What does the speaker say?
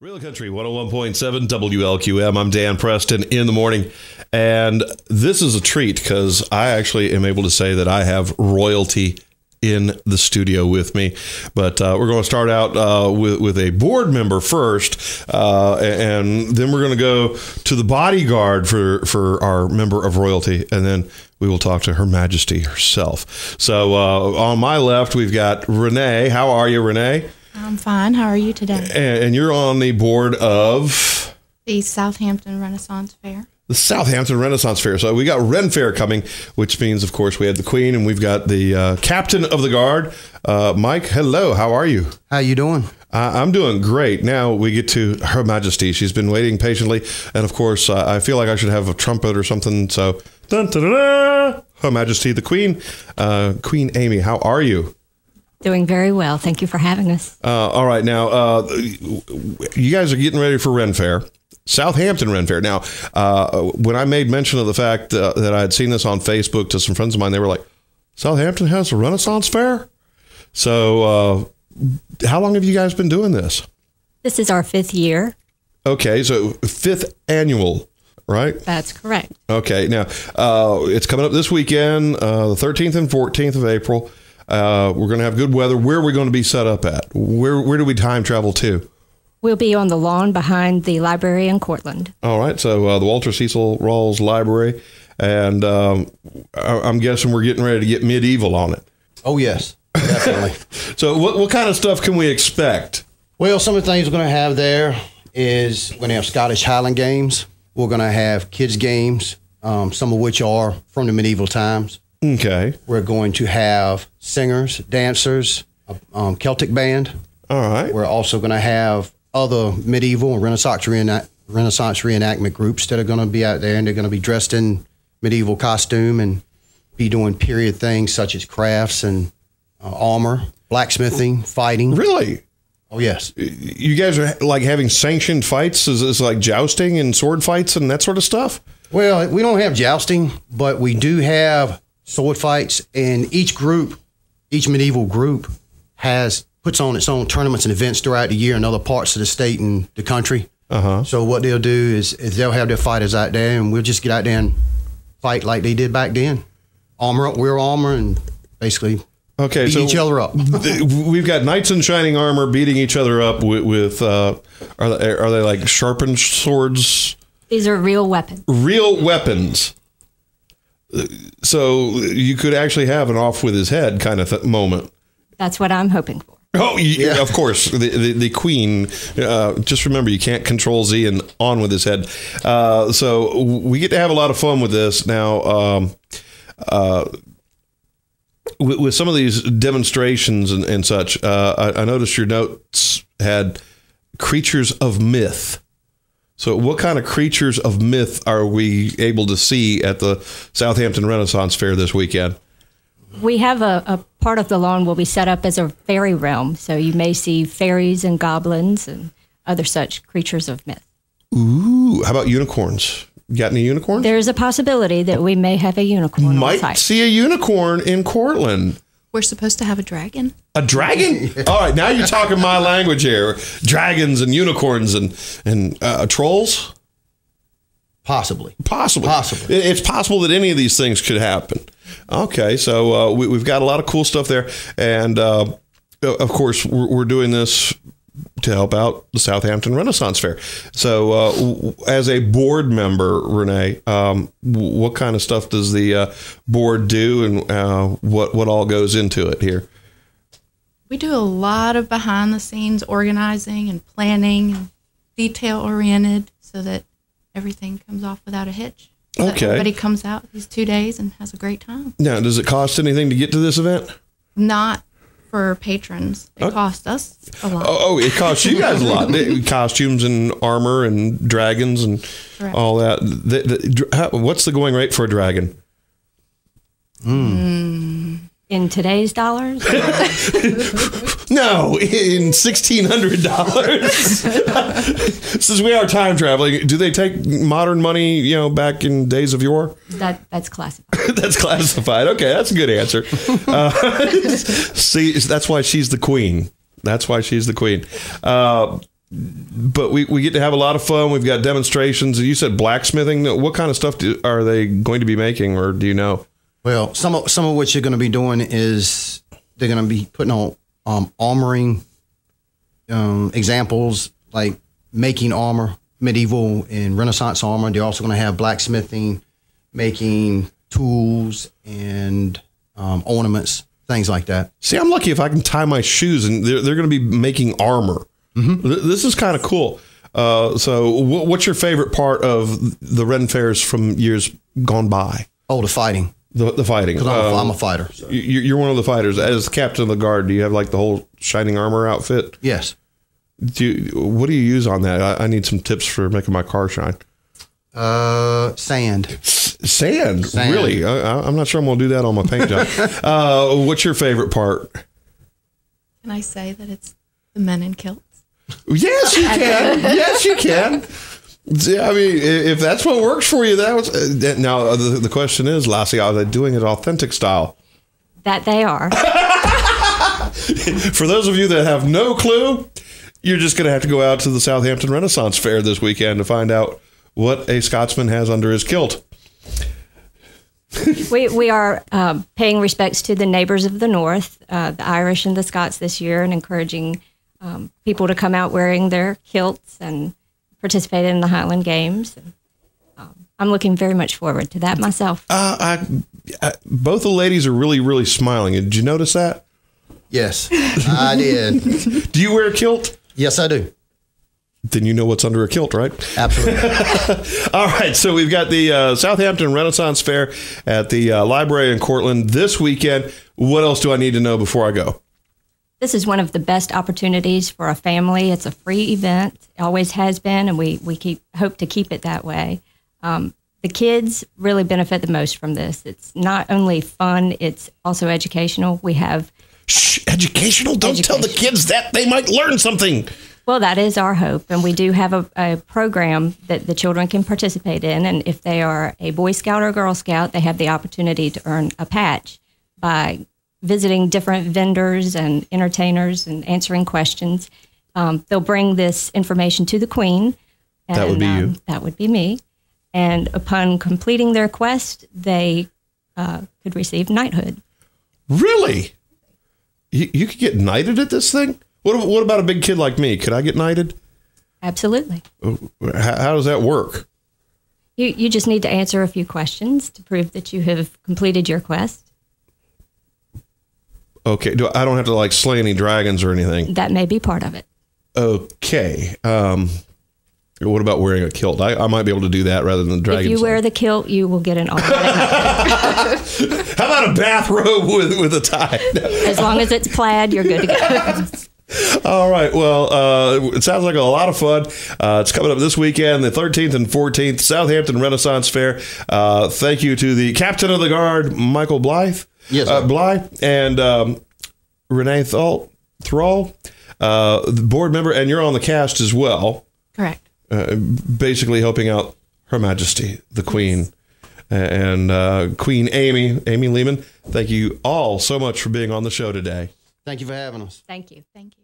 Real Country 101.7 WLQM. I'm Dan Preston in the morning. And this is a treat because I actually am able to say that I have royalty in the studio with me. But we're going to start out with a board member first. And then we're going to go to the bodyguard for our member of royalty. And then we will talk to Her Majesty herself. So on my left, we've got Renee. How are you, Renee? I'm fine. How are you today? And you're on the board of the Southampton Renaissance Fair. The Southampton Renaissance Fair. So we got Ren Fair coming, which means, of course, we had the Queen, and we've got the Captain of the Guard, Mike. Hello. How are you? How you doing? I'm doing great. Now we get to Her Majesty. She's been waiting patiently, and of course, I feel like I should have a trumpet or something. So, dun, dun, dun, dun, Her Majesty, the Queen, Queen Amy. How are you? Doing very well. Thank you for having us. All right. Now, you guys are getting ready for Ren Fair, Southampton Ren Fair. Now, when I made mention of the fact that I had seen this on Facebook to some friends of mine, they were like, Southampton has a Renaissance Fair? So how long have you guys been doing this? This is our 5th year. Okay. So 5th annual, right? That's correct. Okay. Now, it's coming up this weekend, the 13th and 14th of April. We're going to have good weather. Where are we going to be set up at? Where do we time travel to? We'll be on the lawn behind the library in Cortland. All right. So the Walter Cecil Rawls Library. And I'm guessing we're getting ready to get medieval on it. Oh, yes, definitely. So what kind of stuff can we expect? Well, some of the things we're going to have there is we're going to have Scottish Highland games. We're going to have kids games, some of which are from the medieval times. Okay. We're going to have singers, dancers, Celtic band. All right. We're also going to have other medieval and Renaissance reenactment groups that are going to be out there, and they're going to be dressed in medieval costume and be doing period things such as crafts and armor, blacksmithing, fighting. Really? Oh, yes. You guys are like having sanctioned fights? Is this like jousting and sword fights and that sort of stuff? Well, we don't have jousting, but we do have sword fights, and each medieval group puts on its own tournaments and events throughout the year in other parts of the state and the country. Uh-huh. So what they'll do is they'll have their fighters out there, and we'll just get out there and fight like they did back then. Armor up, wear armor, and basically beat each other up. We've got knights in shining armor beating each other up with are they like sharpened swords? These are real weapons. Real weapons. So you could actually have an off with his head kind of moment. That's what I'm hoping for. Oh, yeah. Of course. The Queen, just remember, you can't control Z and on with his head. So we get to have a lot of fun with this. Now, with some of these demonstrations and such, I noticed your notes had creatures of myth. So what kind of creatures of myth are we able to see at the Southampton Renaissance Fair this weekend? We have a part of the lawn will be set up as a fairy realm. So you may see fairies and goblins and other such creatures of myth. Ooh, how about unicorns? You got any unicorns? There's a possibility that we may have a unicorn Might on site. see a unicorn in Cortland. We're supposed to have a dragon. A dragon? All right, now you're talking my language here. Dragons and unicorns and trolls? Possibly. It's possible that any of these things could happen. Okay, so we've got a lot of cool stuff there. And, of course, we're doing this to help out the Southampton Renaissance Fair. So as a board member, Renee, what kind of stuff does the board do, and what all goes into it here? We do a lot of behind the scenes organizing and planning, and detail oriented, so that everything comes off without a hitch. So okay. Everybody comes out these 2 days and has a great time. Now, does it cost anything to get to this event? Not for patrons. It costs us a lot. Oh, it costs you guys a lot. Costumes and armor and dragons and Correct. All that. What's the going rate for a dragon? In today's dollars? No, in $1,600. Since we are time traveling, do they take modern money, back in days of yore? That's classified. That's classified. Okay, that's a good answer. See, that's why she's the queen. but we get to have a lot of fun. We've got demonstrations. You said blacksmithing. What kind of stuff are they going to be making, or do you know? Well, some of what you're going to be doing is they're going to be putting on armoring examples, like making armor, medieval and Renaissance armor. They're also going to have blacksmithing, making tools and ornaments, things like that. See, I'm lucky if I can tie my shoes, and they're going to be making armor. Mm-hmm. This is kind of cool. So what's your favorite part of the Ren Fairs from years gone by? Oh, the fighting. The fighting. Because I'm a fighter. So. You're one of the fighters. As captain of the guard, do you have like the whole shining armor outfit? Yes. What do you use on that? I need some tips for making my car shine. Sand. Sand? Really? I'm not sure I'm going to do that on my paint job. What's your favorite part? Can I say that it's the men in kilts? Yes, you can. Yes, you can. I mean, if that's what works for you, that was. Now, the question is, Lassie, are they doing it authentic style? That they are. For those of you that have no clue, you're just going to have to go out to the Southampton Renaissance Fair this weekend to find out what a Scotsman has under his kilt. We are paying respects to the neighbors of the North, the Irish and the Scots this year, and encouraging people to come out wearing their kilts and participate in the Highland Games. I'm looking very much forward to that myself. Both the ladies are really, really smiling. Did you notice that? Yes, I did. Do you wear a kilt? Yes, I do. Then you know what's under a kilt, right? Absolutely. All right, so we've got the Southampton Renaissance Fair at the library in Cortland this weekend. What else do I need to know before I go? This is one of the best opportunities for a family. It's a free event. It always has been, and we hope to keep it that way. The kids really benefit the most from this. It's not only fun, it's also educational. We have... Shh, educational? Don't tell the kids that. They might learn something. Well, that is our hope, and we do have a program that the children can participate in, and if they are a Boy Scout or Girl Scout, they have the opportunity to earn a patch by visiting different vendors and entertainers and answering questions. They'll bring this information to the Queen. And, that would be you. That would be me. And upon completing their quest, they could receive knighthood. Really? You could get knighted at this thing? What about a big kid like me? Could I get knighted? Absolutely. How does that work? You just need to answer a few questions to prove that you have completed your quest. Okay. I don't have to like slay any dragons or anything? That may be part of it. Okay. What about wearing a kilt? I might be able to do that rather than the dragon. If you wear the kilt, you will get an automatic. How about a bathrobe with a tie? As long as it's plaid, you're good to go. All right. Well, it sounds like a lot of fun. It's coming up this weekend, the 13th and 14th, Southampton Renaissance Fair. Thank you to the Captain of the Guard, Michael Blythe. Yes, Blythe, and Renee Thrall, the board member, and you're on the cast as well. Correct. Basically helping out Her Majesty, the Queen, and Queen Amy Lehman. Thank you all so much for being on the show today. Thank you for having us. Thank you. Thank you.